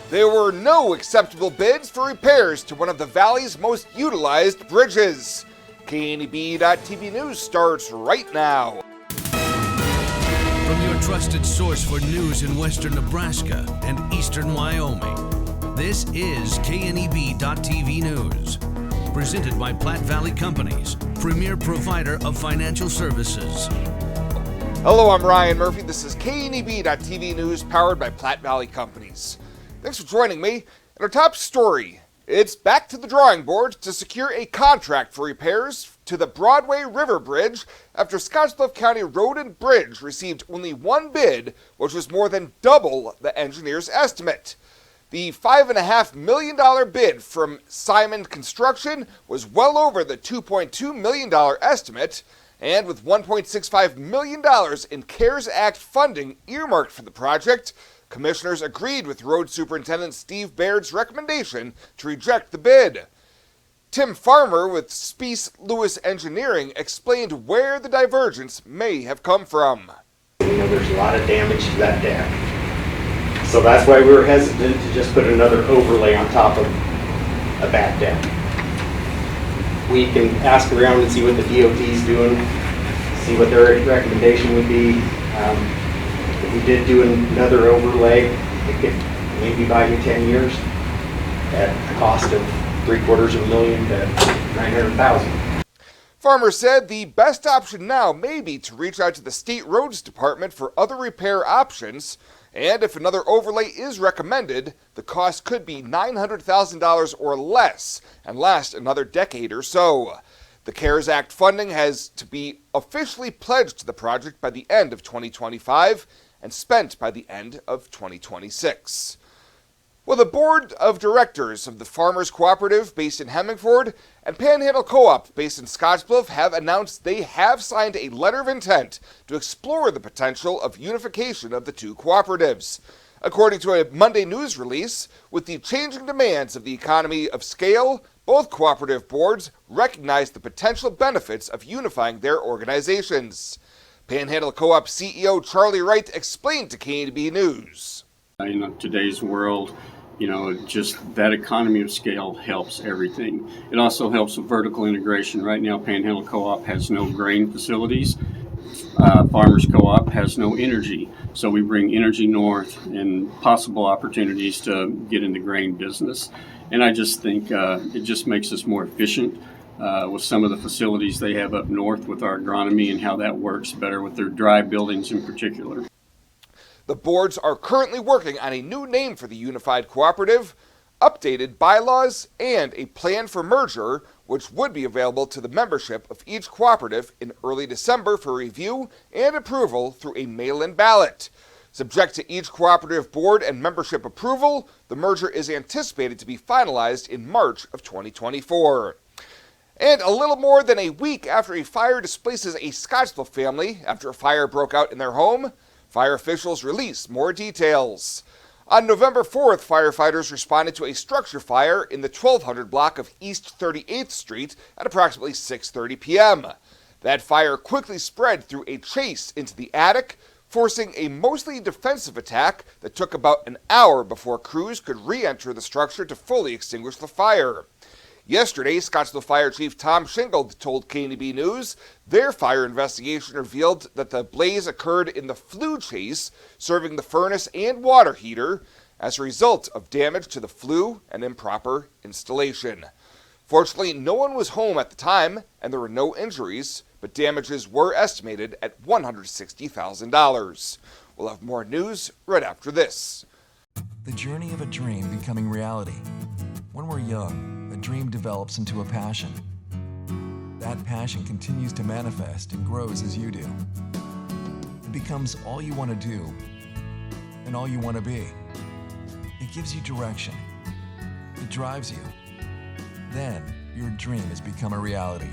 There were no acceptable bids for repairs to one of the Valley's most utilized bridges. KNEB.TV News starts right now. From your trusted source for news in western Nebraska and eastern Wyoming, this is KNEB.TV News. Presented by Platte Valley Companies, premier provider of financial services. Hello, I'm Ryan Murphy. This is KNEB.TV News powered by Platte Valley Companies. Thanks for joining me. In our top story, it's back to the drawing board to secure a contract for repairs to the Broadway River Bridge after Scottsbluff County Road and Bridge received only one bid, which was more than double the engineer's estimate. The $5.5 million bid from Simon Construction was well over the $2.2 million estimate, and with $1.65 million in CARES Act funding earmarked for the project, commissioners agreed with Road Superintendent Steve Baird's recommendation to reject the bid. Tim Farmer with Speece Lewis Engineering explained where the divergence may have come from. We know there's a lot of damage to that dam. So that's why we were hesitant to just put another overlay on top of a bad dam. We can ask around and see what the DOT's doing, see what their recommendation would be. If we did do another overlay, it could maybe buy you 10 years at a cost of $750,000 to $900,000. Farmer said the best option now may be to reach out to the State Roads Department for other repair options, and if another overlay is recommended, the cost could be $900,000 or less and last another decade or so. The CARES Act funding has to be officially pledged to the project by the end of 2025 and spent by the end of 2026. Well, the board of directors of the Farmers Cooperative based in Hemingford and Panhandle Co-op based in Scottsbluff have announced they have signed a letter of intent to explore the potential of unification of the two cooperatives. According to a Monday news release, with the changing demands of the economy of scale, both cooperative boards recognize the potential benefits of unifying their organizations. Panhandle Co-op CEO Charlie Wright explained to KNEB News. In today's world, just that economy of scale helps everything. It also helps with vertical integration. Right now, Panhandle Co-op has no grain facilities. Farmers Co-op has no energy. So we bring energy north and possible opportunities to get in the grain business. And I just think it just makes us more efficient with some of the facilities they have up north with our agronomy and how that works better with their dry buildings in particular. The boards are currently working on a new name for the unified cooperative, updated bylaws, and a plan for merger, which would be available to the membership of each cooperative in early December for review and approval through a mail-in ballot. Subject to each cooperative board and membership approval, the merger is anticipated to be finalized in March of 2024. And a little more than a week after a fire displaces a Scottsbluff family after a fire broke out in their home, fire officials released more details. On November 4th, firefighters responded to a structure fire in the 1200 block of East 38th Street at approximately 6:30 p.m. That fire quickly spread through a chase into the attic, forcing a mostly defensive attack that took about an hour before crews could re-enter the structure to fully extinguish the fire. Yesterday, Scottsbluff Fire Chief Tom Shingle told KNEB News their fire investigation revealed that the blaze occurred in the flue chase serving the furnace and water heater as a result of damage to the flue and improper installation. Fortunately, no one was home at the time and there were no injuries, but damages were estimated at $160,000. We'll have more news right after this. The journey of a dream becoming reality. When we're young, a dream develops into a passion. That passion continues to manifest and grows as you do. It becomes all you want to do and all you want to be. It gives you direction. It drives you. Then your dream has become a reality.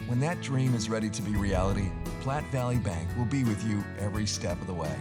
When that dream is ready to be reality, Platte Valley Bank will be with you every step of the way.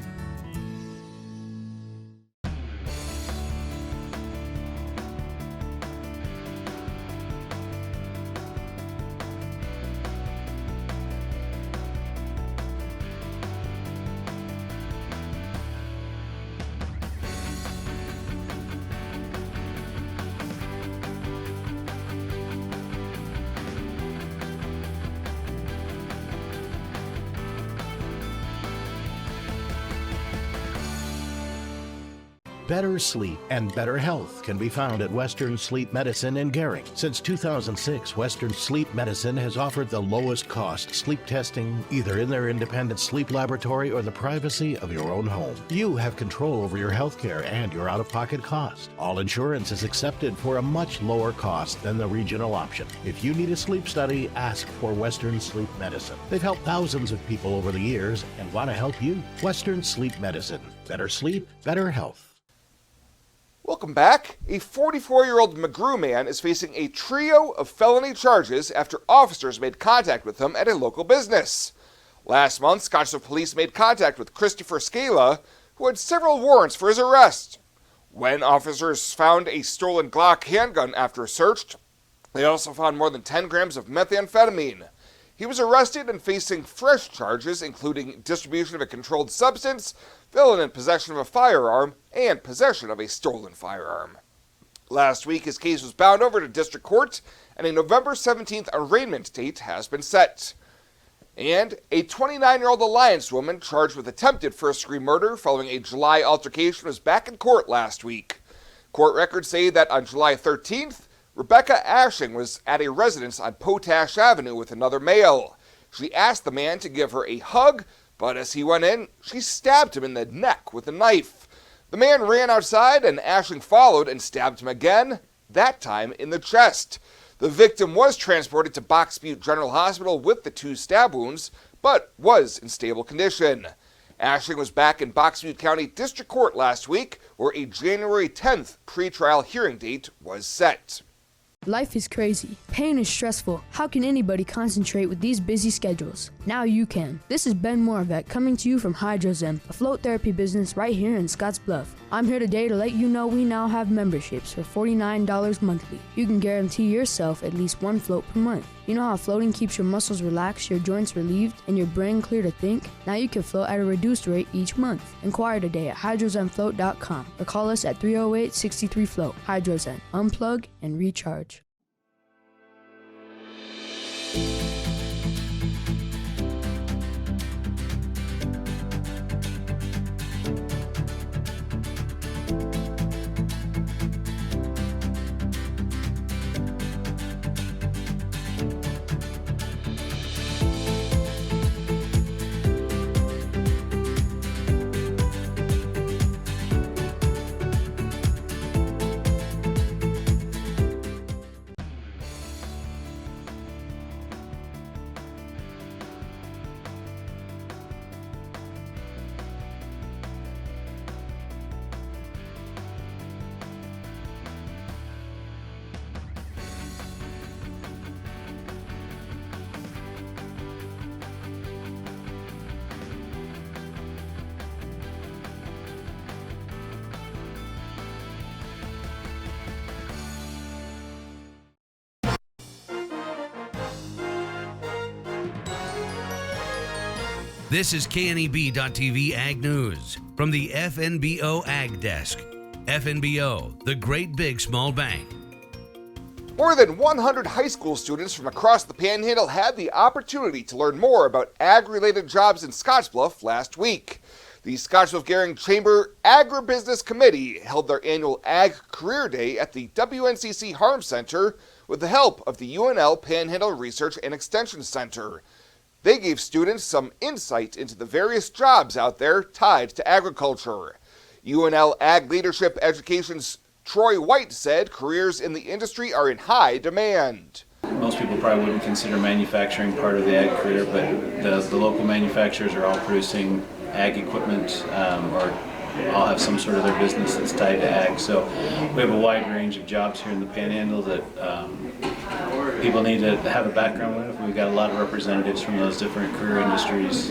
Better sleep and better health can be found at Western Sleep Medicine in Gering. Since 2006, Western Sleep Medicine has offered the lowest cost sleep testing either in their independent sleep laboratory or the privacy of your own home. You have control over your health care and your out-of-pocket cost. All insurance is accepted for a much lower cost than the regional option. If you need a sleep study, ask for Western Sleep Medicine. They've helped thousands of people over the years and want to help you. Western Sleep Medicine. Better sleep, better health. Welcome back. A 44-year-old McGrew man is facing a trio of felony charges after officers made contact with him at a local business. Last month, Scottsdale police made contact with Christopher Scala, who had several warrants for his arrest. When officers found a stolen Glock handgun after a search, they also found more than 10 grams of methamphetamine. He was arrested and facing fresh charges, including distribution of a controlled substance, felon in possession of a firearm, and possession of a stolen firearm. Last week, his case was bound over to district court, and a November 17th arraignment date has been set. And a 29-year-old Alliance woman charged with attempted first-degree murder following a July altercation was back in court last week. Court records say that on July 13th, Rebecca Ashing was at a residence on Potash Avenue with another male. She asked the man to give her a hug, but as he went in, she stabbed him in the neck with a knife. The man ran outside and Ashing followed and stabbed him again, that time in the chest. The victim was transported to Box Butte General Hospital with the 2 stab wounds, but was in stable condition. Ashing was back in Box Butte County District Court last week, where a January 10th pretrial hearing date was set. Life is crazy. Pain is stressful. How can anybody concentrate with these busy schedules? Now you can. This is Ben Moravec coming to you from Hydrozen, a float therapy business right here in Scottsbluff. I'm here today to let you know we now have memberships for $49 monthly. You can guarantee yourself at least 1 float per month. You know how floating keeps your muscles relaxed, your joints relieved, and your brain clear to think? Now you can float at a reduced rate each month. Inquire today at hydrozenfloat.com or call us at 308-63-FLOAT. Hydrozen. Unplug and recharge. This is KNEB.TV Ag News from the FNBO Ag Desk. FNBO, the great big small bank. More than 100 high school students from across the Panhandle had the opportunity to learn more about ag-related jobs in Scottsbluff last week. The Scottsbluff-Gering Chamber Agribusiness Committee held their annual Ag Career Day at the WNCC Harm Center with the help of the UNL Panhandle Research and Extension Center. They gave students some insight into the various jobs out there tied to agriculture. UNL Ag Leadership Education's Troy White said careers in the industry are in high demand. Most people probably wouldn't consider manufacturing part of the ag career, but the local manufacturers are all producing ag equipment or all have some sort of their business that's tied to ag. So we have a wide range of jobs here in the Panhandle that people need to have a background with. We've got a lot of representatives from those different career industries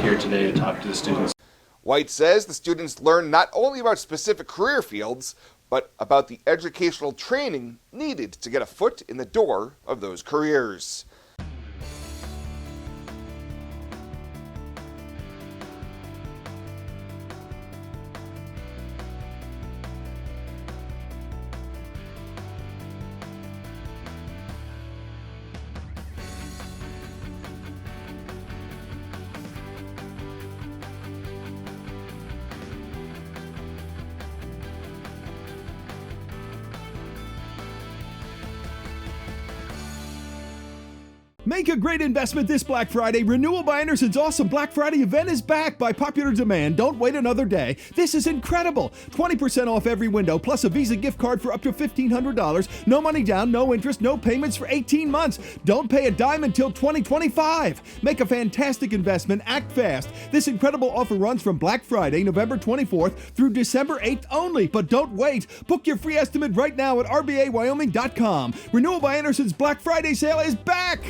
here today to talk to the students. White says the students learn not only about specific career fields, but about the educational training needed to get a foot in the door of those careers. Make a great investment this Black Friday. Renewal by Anderson's awesome Black Friday event is back by popular demand. Don't wait another day. This is incredible. 20% off every window, plus a Visa gift card for up to $1,500. No money down, no interest, no payments for 18 months. Don't pay a dime until 2025. Make a fantastic investment. Act fast. This incredible offer runs from Black Friday, November 24th through December 8th only. But don't wait. Book your free estimate right now at rbawyoming.com. Renewal by Anderson's Black Friday sale is back.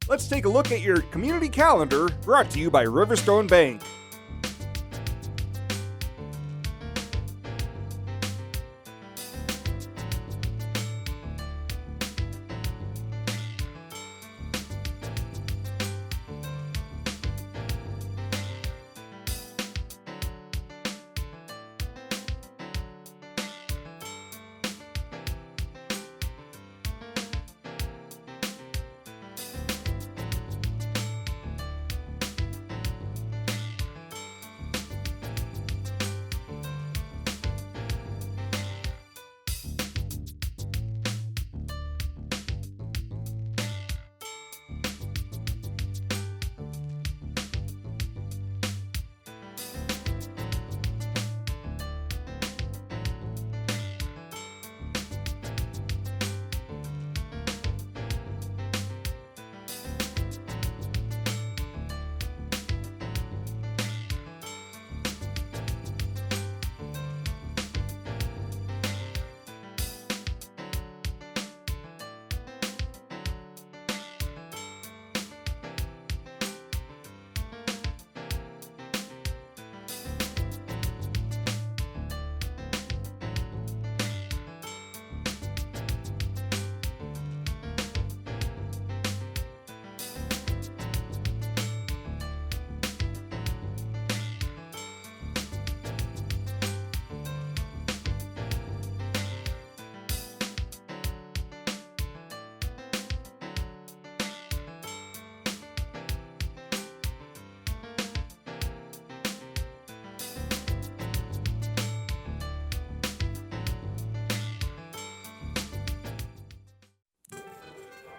Let's take a look at your community calendar, brought to you by Riverstone Bank.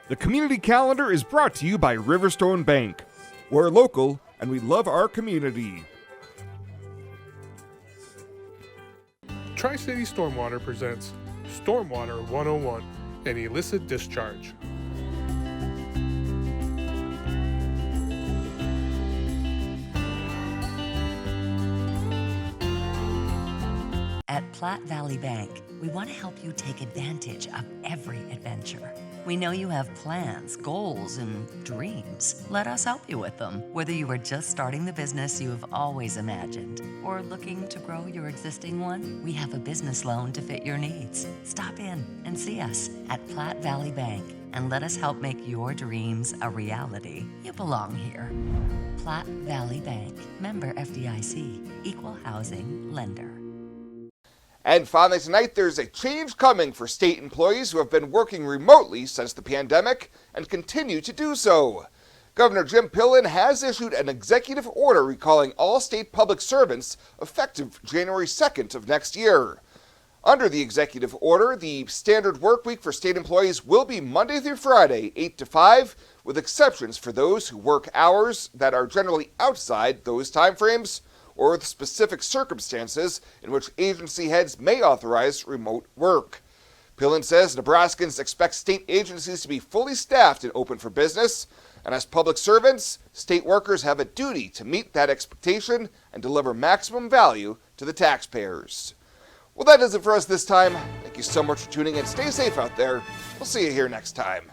The community calendar is brought to you by Riverstone Bank. We're local and we love our community. Tri-City Stormwater presents Stormwater 101, an illicit discharge. At Platte Valley Bank, we want to help you take advantage of every adventure. We know you have plans, goals, and dreams. Let us help you with them. Whether you are just starting the business you have always imagined or looking to grow your existing one, we have a business loan to fit your needs. Stop in and see us at Platte Valley Bank and let us help make your dreams a reality. You belong here. Platte Valley Bank, member FDIC, equal housing lender. And finally tonight, there's a change coming for state employees who have been working remotely since the pandemic and continue to do so. Governor Jim Pillen has issued an executive order recalling all state public servants effective January 2nd of next year. Under the executive order, the standard work week for state employees will be Monday through Friday, 8 to 5, with exceptions for those who work hours that are generally outside those timeframes, or with specific circumstances in which agency heads may authorize remote work. Pillen says Nebraskans expect state agencies to be fully staffed and open for business, and as public servants, state workers have a duty to meet that expectation and deliver maximum value to the taxpayers. Well, that does it for us this time. Thank you so much for tuning in. Stay safe out there. We'll see you here next time.